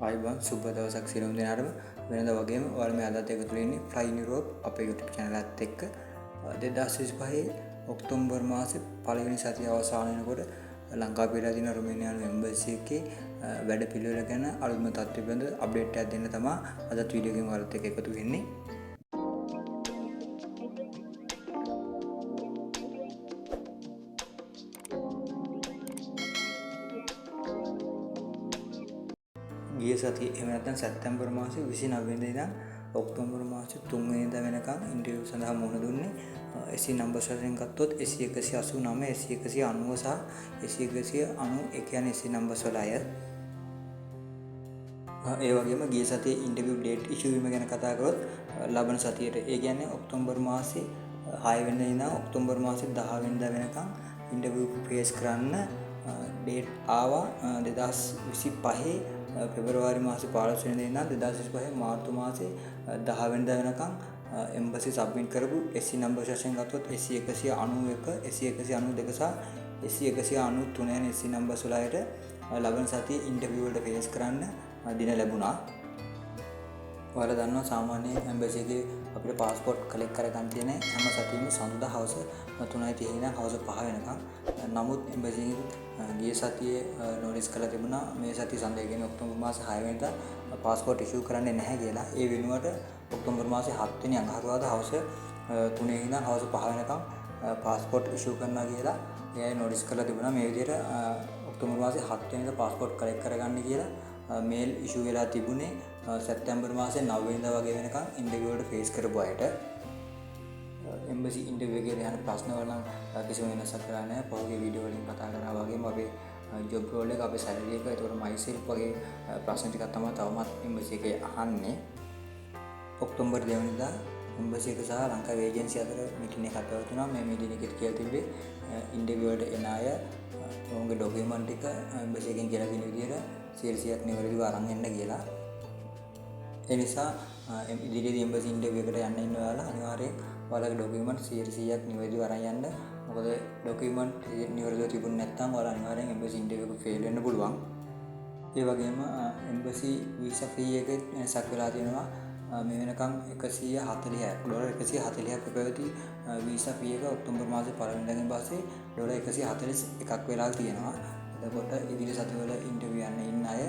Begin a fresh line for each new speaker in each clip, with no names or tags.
ආයිබන් සුබ දවසක් සියලුම දෙනාටම වෙනද වගේම ඔයාලා මේ අදත් එකතු වෙන්නේ Flying Europe අපේ YouTube channel එකත් එක්ක 2025 ඔක්තෝබර් මාසේ පළවෙනි සතිය අවසාන වෙනකොට ලංකාවේ පිටලා තියෙන රුමේනියානු එම්බසි එකේ වැඩ පිළිවෙල ගැන අලුත්ම තත්ත්වය පිළිබඳ අප්ඩේට් එකක් දෙන්න තමයි අදත් වීඩියෝ එකෙන් ඔයාලත් එක්ක එකතු වෙන්නේ. ගිය සතියේ එහෙම නැත්නම් සැප්තැම්බර් මාසේ 29 වෙනිදා ඉඳන් ඔක්තෝබර් මාසේ 3 වෙනිදා වෙනකන් ඉන්ටර්විව් සඳහා මුහුණ දුන්නේ. SC නම්බර්ස් වලින් ගත්තොත් SC 189, SC 190 සහ SC 190 ඒ කියන්නේ SC නම්බර්ස් වල අය. ඒ වගේම ගිය සතියේ ඉන්ටර්විව් ඩේට් ඉෂුව වීම ගැන කතා කරොත් ලබන සතියේට ඒ කියන්නේ ඔක්තෝබර් මාසේ 6 වෙනිදා ඉඳන් ඔක්තෝබර් මාසේ 10 වෙනිදා වෙනකන් ඉන්ටර්විව් ෆේස් කරන්න ඩේට් ආවා 2025 පෙබරවාරි මාසේ 15 වෙනිදා ඉඳන් 2025 මාර්තු මාසේ 10 වෙනිදා වෙනකන් එම්බසි සබ්මිට් කරපු SC නම්බර් වශයෙන් ගත්තොත් SC 191, SC 192 සහ SC 193 යන SC නම්බර්ස් වල අයට ලබන සතියේ ඉන්ටර්විව් වලට ෆේස් කරන්න දින ලැබුණා. ඔයාලා දන්නවා සාමාන්‍යයෙන් එම්බසි එකේ අපිට පාස්පෝර්ට් කලෙක්ට් කරගන්න තියෙන හැම සතියෙම සඳුදා හවස 3:30 ඉඳන් හවස 5 වෙනකම්. නමුත් එම්බසි ගිය සතියේ නෝටිස් කරලා තිබුණා මේ සතිය සඳේ කියන්නේ ඔක්තෝබර් මාසේ 6 වෙනිදා පාස්පෝර්ට් ඉෂුව කරන්නේ නැහැ කියලා. ඒ වෙනුවට ඔක්තෝබර් මාසේ 7 වෙනි අඟහරුවාදා හවස 3 ඉඳන් හවස 5 වෙනකම් පාස්පෝර්ට් ඉෂුව කරනවා කියලා එයා නෝටිස් කරලා තිබුණා. මේ විදිහට ඔක්තෝබර් මාසේ 7 වෙනිදා පාස්පෝර්ට් කලෙක්ට් කරගන්න කියලා මේල් ඉෂුව වෙලා තිබුණේ සැප්තැම්බර් මාසේ 9 වෙනිදා වගේ වෙනකන් ඉන්ටර්විව් වලට ෆේස් කරපු අයට. එම්බසි ඉන්ටර්විව් එකේ යන ප්‍රශ්න වල නම් කිසිම වෙනසක් කරලා නැහැ. පහුගිය වීඩියෝ වලින් කතා කරා වගේම අපේ ජොබ් රෝල් එක අපේ සැලරි එක ඒතකොට මයිසෙල්ෆ් වගේ ප්‍රශ්න ටිකක් තමයි තවමත් එම්බසි එකේ අහන්නේ. ඔක්තෝබර් 2 වෙනිදා එම්බසි එක සහ ලංකාවේ ඒජන්සි අතර මීටින් එකක් පැවතුණා. මේ මීටින් එකේදී කියලා තිබ්බේ ඉන්ටර්විව් වලට එන අය ඔවුන්ගේ ඩොකියුමන්ට් ටික එම්බසි එකෙන් කියලා දෙන විදිහට 100ක් නිවැරදිව අරන් එන්න කියලා. ඒ නිසා ඉදිරියේදී එම්බසි ඉන්ටර්විව් එකට යන්න ඉන්න ඔයාලා අනිවාර්යෙන් ඔයාලගේ ඩොකියුමන්ට් 100ක් නිවැරදිව අරන් යන්න. මොකද ඩොකියුමන්ට් නිවැරදිව තිබුණ නැත්නම් ඔයාලා අනිවාර්යෙන් එම්බසි ඉන්ටර්විව් එක ෆේල් වෙන්න පුළුවන්. ඒ වගේම එම්බසි වීසා ෆී එකේ වෙනසක් වෙලා තියෙනවා. මේ වෙනකන් $140ක් පැවති වීසා ෆී එක ඔක්තෝබර් මාසේ 1 වෙනිදාගෙන් පස්සේ $141ක් වෙලා තියෙනවා. එතකොට ඉදිරි සතිවල ඉන්ටර්විව් යන්න ඉන්න අය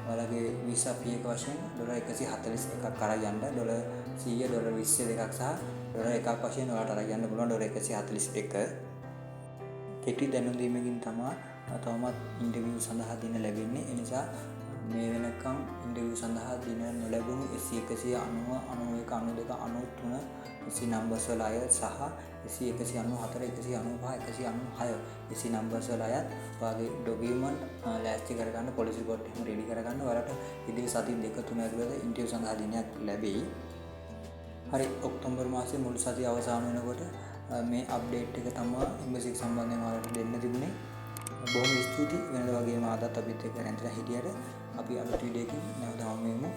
ඔයාලගේ වීසා ෆී එක වශයෙන් $141ක් අරන් යන්න $100, $22ක් සහ $1ක් වශයෙන් ඔයාලට අරන් යන්න පුළුවන් $141. කෙටි දැනුම් දීමකින් තමයි තවමත් ඉන්ටර්විව් සඳහා දින ලැබෙන්නේ. ඒ නිසා මේ වෙනකම් ඉන්ටර්විව් සඳහා දින නොලැබුණු SC 190, 91, 92, 93 SC නම්බර්ස් වල අය සහ SC 194, 195, 196 SC නම්බර්ස් වල අය ඔයාගේ ඩොකියුමන්ට් ලෑස්ති කරගන්න, පොලිසි රිපෝට් එහෙම රෙඩි කරගන්න. ඔයාලට ඉදිරි සති 2-3 ඇතුළත ඉන්ටර්විව් සඳහා දිනයක් ලැබෙයි. හරි, ඔක්තෝබර් මාසේ මුල් සතිය අවසන් වෙනකොට මේ අප්ඩේට් එක තමයි එම්බසි එක සම්බන්ධයෙන් ඔයාලට දෙන්න තිබුණේ. බොහොම ස්තුතියි. වෙනද වගේම ආදත් අපිත් එක්ක රැඳිලා හිටියට අපි අලුත් වීඩියෝ එකකින් නැවත හමු වෙමු.